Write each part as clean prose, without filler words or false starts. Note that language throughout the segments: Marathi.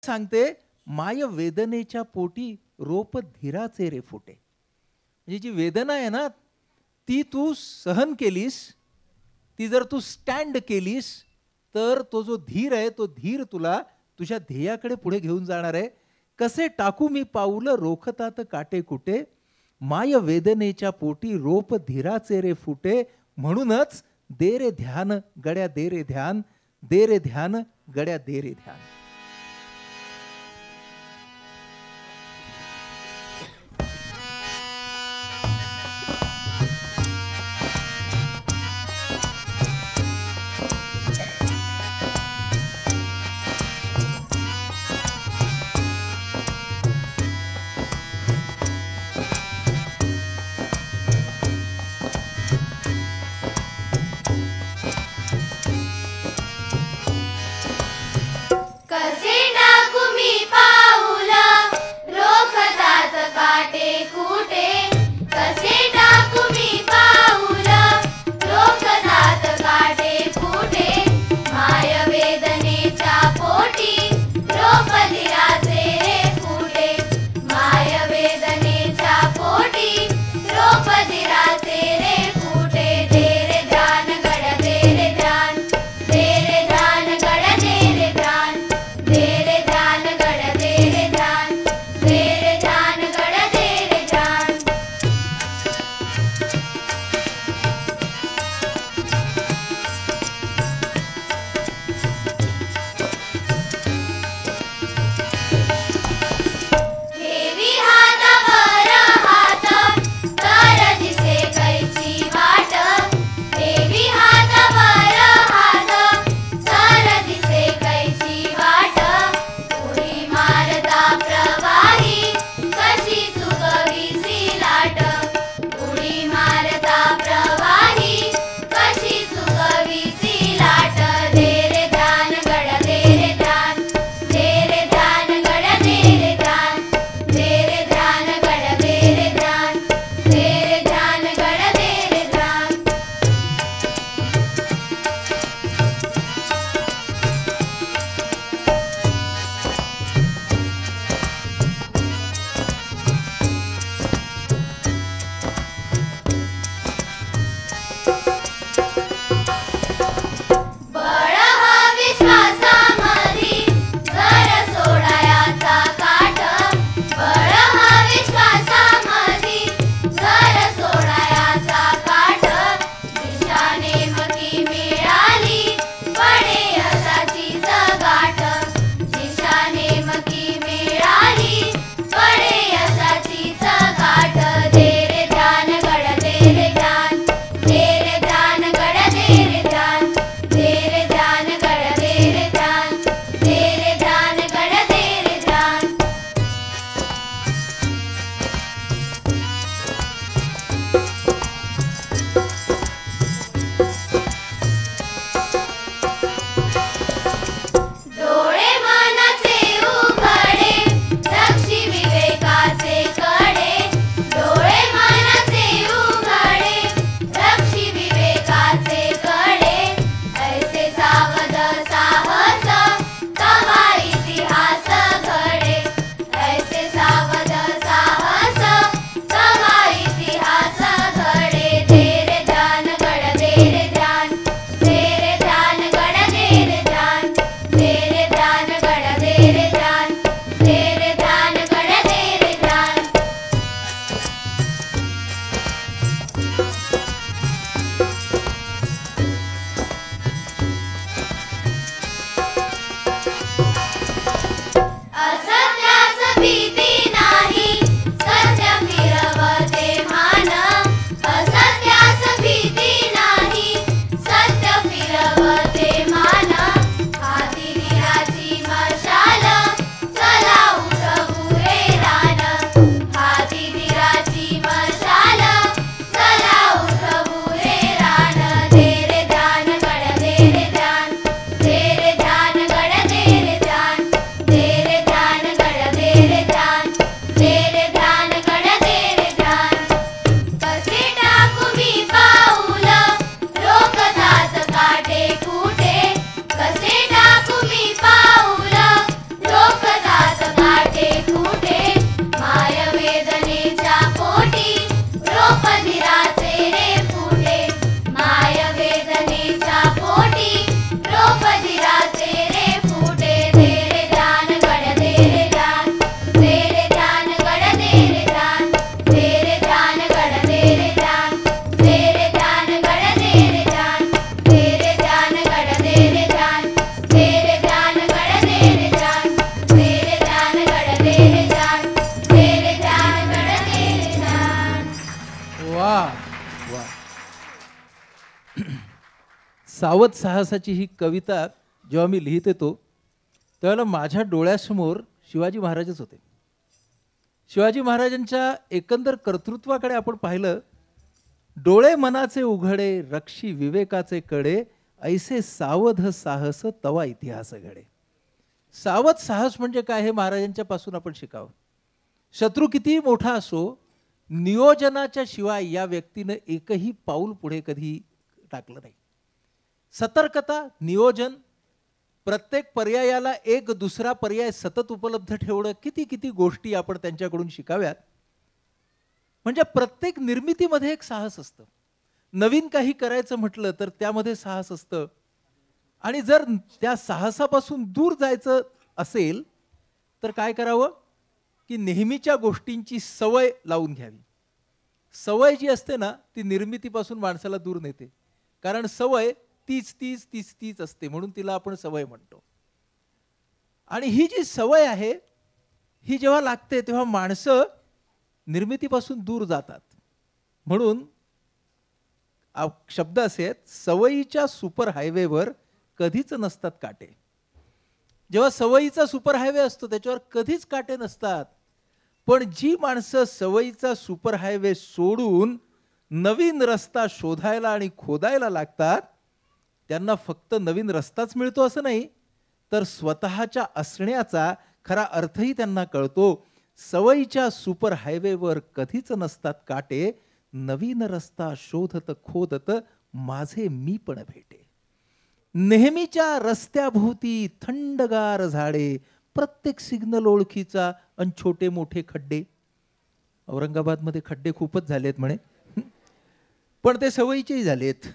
सांगते, माय वेदनेच्या पोटी रोप धीराचे रे फुटे. म्हणजे जी वेदना आहे ना, ती तू सहन केलीस, ती जर तू स्टँड केलीस, तर तो जो धीर आहे, तो धीर तुला तुझ्या ध्येयाकडे पुढे घेऊन जाणार आहे. कसे टाकू मी पाऊलं रोखतात काटे कुटे, माय वेदनेच्या पोटी रोप धीराचे रे फुटे. म्हणूनच दे रे ध्यान गड्या दे रे ध्यान, दे रे ध्यान गड्या दे रे ध्यान. फुटे, माय वेदनेच्या पोटी रोप धीराचे रे फुटे, माय वेदनेच्या पोटी रोप धीराचे रे फुटे. दे रे ध्यान गड दे रे ध्यान, दे रे ध्यान गड दे रे ध्यान, दे रे ध्यान गड दे रे ध्यान, दे रे ध्यान गड दे रे ध्यान, दे रे ध्यान गड दे रे ध्यान, दे रे ध्यान गड दे रे ध्यान, दे रे ध्यान गड दे रे ध्यान, दे रे ध्यान गड दे रे ध्यान. वा वा. सावध साहसाची ही कविता जेव्हा मी लिहित येतो त्यावेळेला माझ्या डोळ्यासमोर शिवाजी महाराजच होते. शिवाजी महाराजांच्या एकंदर कर्तृत्वाकडे आपण पाहिलं, डोळे मनाचे उघडे रक्षी विवेकाचे कडे, ऐसे सावध साहस तवा इतिहास घडे. सावध साहस म्हणजे काय हे महाराजांच्या पासून आपण शिकावं. शत्रू कितीही मोठा असो, नियोजनाच्या शिवाय या व्यक्तीनं एकही पाऊल पुढे कधी टाकलं नाही. सतर्कता, नियोजन, प्रत्येक पर्यायाला एक दुसरा पर्याय सतत उपलब्ध ठेवणं, किती किती गोष्टी आपण त्यांच्याकडून शिकाव्यात. म्हणजे प्रत्येक निर्मितीमध्ये एक साहस असतं. नवीन काही करायचं म्हटलं तर त्यामध्ये साहस असतं. आणि जर त्या साहसापासून दूर जायचं असेल तर काय करावं की नेहमीच्या गोष्टींची सवय लावून घ्यावी. सवय जी असते ना ती निर्मितीपासून माणसाला दूर नेते. कारण सवय तीच तीच तीच तीच असते, म्हणून तिला आपण सवय म्हणतो. आणि ही जी सवय आहे ही जेव्हा लागते तेव्हा माणसं निर्मितीपासून दूर जातात. म्हणून शब्द असे आहेत, सवयीच्या सुपर हायवेवर कधीच नसतात काटे. जेव्हा सवयीचा सुपर हायवे असतो त्याच्यावर कधीच काटे नसतात. पण जी माणसं सवयीचा सुपर हायवे सोडून नवीन रस्ता शोधायला आणि खोदायला लागतात त्यांना फक्त नवीन रस्ताच मिळतो असं नाही, तर स्वतःच्या असण्याचा खरा अर्थही त्यांना कळतो. सवयीच्या सुपर हायवेवर कधीच नसतात काटे, नवीन रस्ता शोधत खोदत माझे मी पण भेटे. नेहमीच्या रस्त्याभोवती थंडगार झाडे, प्रत्येक सिग्नल ओळखीचा अन छोटे मोठे खड्डे. औरंगाबादमध्ये खड्डे खूपच झालेत म्हणे, पण ते सवयीचेही झालेत.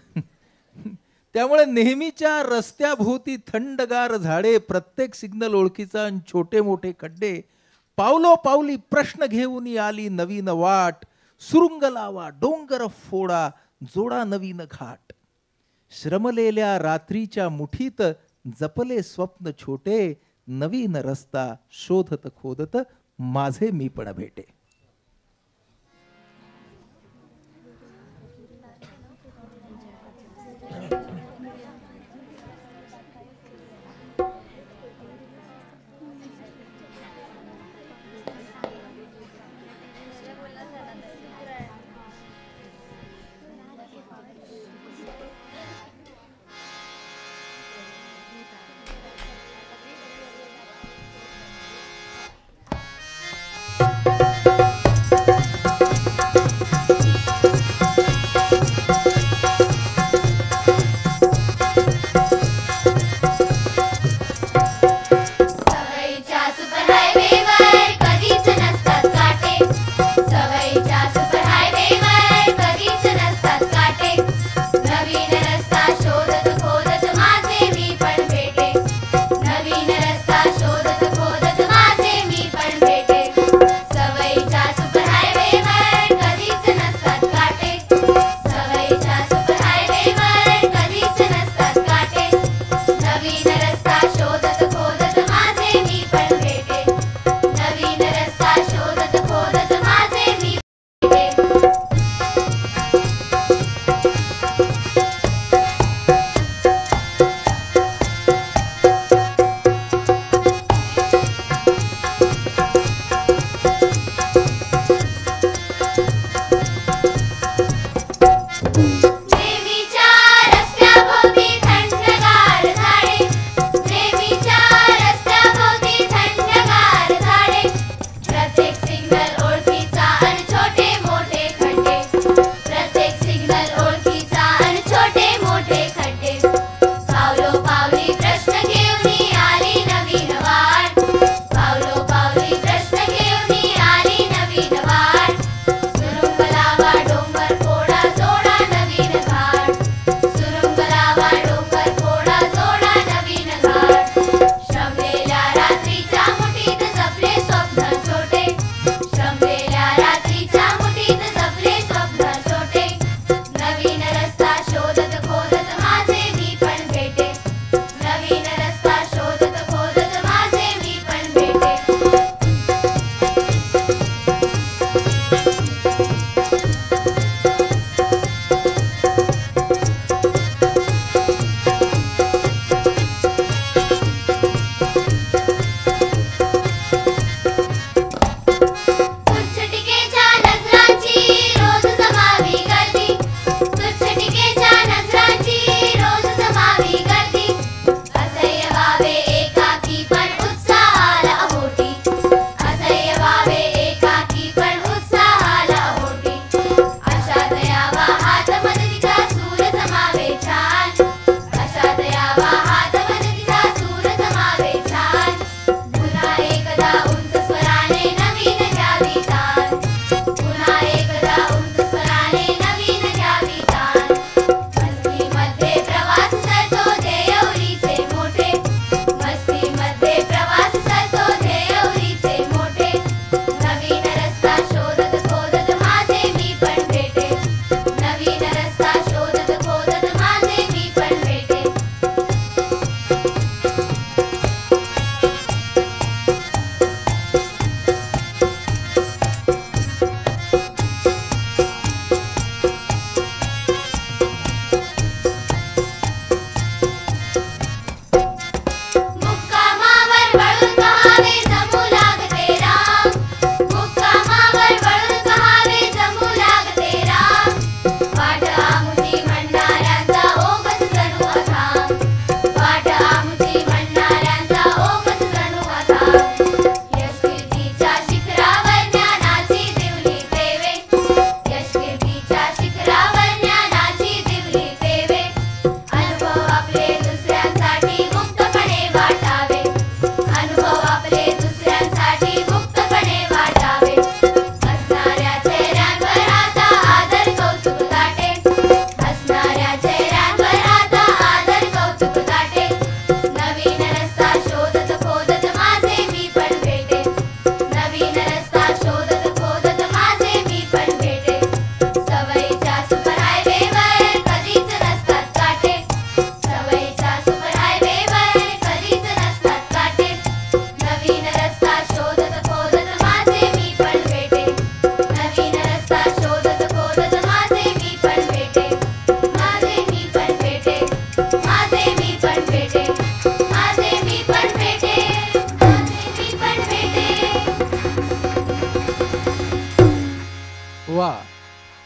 त्यामुळे नेहमीच्या रस्त्याभोवती थंडगार झाडे, प्रत्येक सिग्नल ओळखीचा अन छोटे मोठे खड्डे. पावलो पावली प्रश्न घेऊन आली नवीन वाट, सुरुंग लावा डोंगर फोडा जोडा नवीन घाट. श्रमलेल्या रात्रीच्या मुठीत जपले स्वप्न छोटे, नवीन रस्ता शोधत खोदत माझे मी पण भेटे. नवीन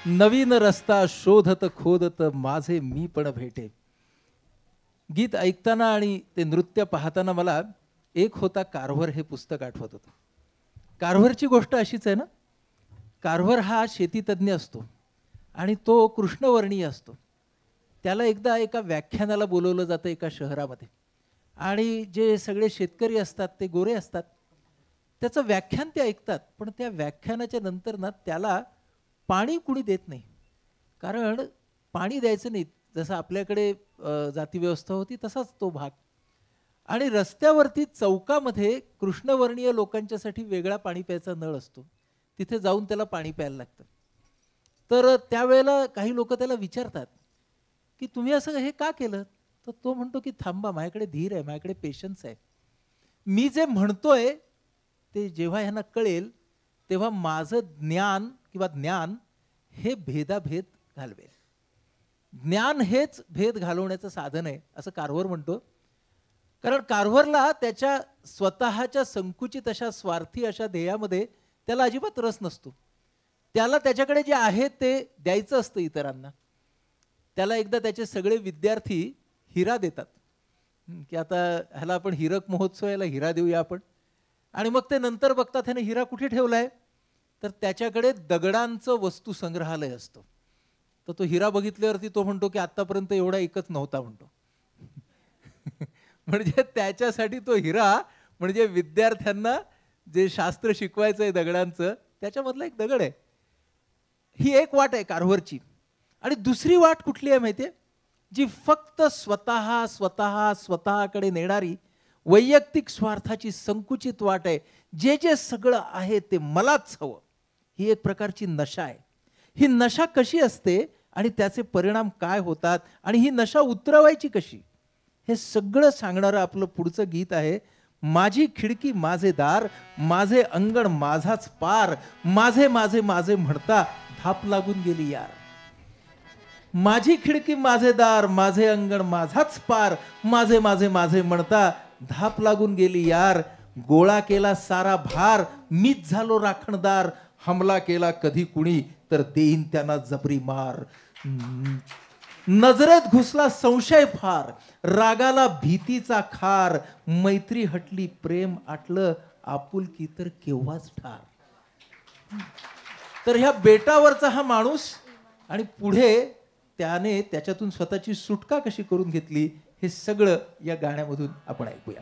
नवीन रस्ता शोधत खोदत माझे मी पण भेटे. गीत ऐकताना आणि ते नृत्य पाहताना मला एक होता कारभार हे पुस्तक आठवत होतं. कारभारची गोष्ट अशीच आहे ना. कारभार हा शेतीतज्ञ असतो आणि तो कृष्णवर्णीय असतो. त्याला एकदा एका व्याख्यानाला बोलवलं जातं एका शहरामध्ये आणि जे सगळे शेतकरी असतात ते गोरे असतात. त्याचं व्याख्यान ते ऐकतात, पण त्या व्याख्यानाच्या नंतर ना त्याला पाणी कुणी देत नाही. कारण पाणी द्यायचं नाही. जसं आपल्याकडे जातीव्यवस्था होती तसाच तो भाग. आणि रस्त्यावरती चौकामध्ये कृष्णवर्णीय लोकांच्यासाठी वेगळा पाणी प्यायचा नळ असतो. तिथे जाऊन त्याला पाणी प्यायला लागतं. तर त्यावेळेला काही लोक त्याला विचारतात की तुम्ही असं हे का केलं. तर तो म्हणतो की थांबा, माझ्याकडे धीर आहे, माझ्याकडे पेशन्स आहे. मी जे म्हणतोय ते जेव्हा ह्यांना कळेल तेव्हा माझं ज्ञान हे भेदाभेद घालवेल. ज्ञान हेच भेद घालवण्याचं साधन आहे असं कारभार म्हणतो. कारण कारभारला त्याच्या स्वतःच्या संकुचित अशा स्वार्थी अशा ध्येयामध्ये त्याला अजिबात रस नसतो. त्याला त्याच्याकडे जे आहे ते द्यायचं असतं इतरांना. त्याला एकदा त्याचे सगळे विद्यार्थी हिरा देतात की आता ह्याला आपण हिरक महोत्सव, याला हिरा देऊया आपण. आणि मग ते नंतर बघतात ह्याने हिरा कुठे ठेवलाय, तर त्याच्याकडे दगडांचं वस्तू संग्रहालय असतं. तर तो हिरा बघितल्यावरती तो म्हणतो की आतापर्यंत एवढा एकच नव्हता म्हणतो. म्हणजे त्याच्यासाठी तो हिरा म्हणजे विद्यार्थ्यांना जे शास्त्र शिकवायचं आहे दगडांचं त्याच्यामधला एक दगड आहे. ही एक वाट आहे कारभारची. आणि दुसरी वाट कुठली आहे माहितीये, जी फक्त स्वतःकडे नेणारी वैयक्तिक स्वार्थाची संकुचित वाट आहे. जे जे सगळं आहे ते मलाच हवं. ही एक प्रकारची नशा आहे. ही नशा कशी असते आणि त्याचे परिणाम काय होतात आणि ही नशा उतरवायची कशी, हे सगळं सांगणारं आपलं पुढचं गीत आहे. माझी खिडकी माझे दार, माझे अंगण माझाच पार, माझे माझे माझे म्हणता धाप लागून गेली यार. माझी खिडकी माझे दार, माझे अंगण माझाच पार, माझे माझे माझे म्हणता धाप लागून गेली यार. गोळा केला सारा भार, मीच झालो राखणदार, हमला केला कधी कुणी तर देईन त्यांना जबरी मार. नजरेत घुसला संशय फार, रागाला भीतीचा खार, मैत्री हटली प्रेम आटलं, आपुलकी तर केव्हाच ठार. तर ह्या बेटावरचा हा माणूस आणि पुढे त्याने त्याच्यातून स्वतःची सुटका कशी करून घेतली हे सगळं या गाण्यामधून आपण ऐकूया.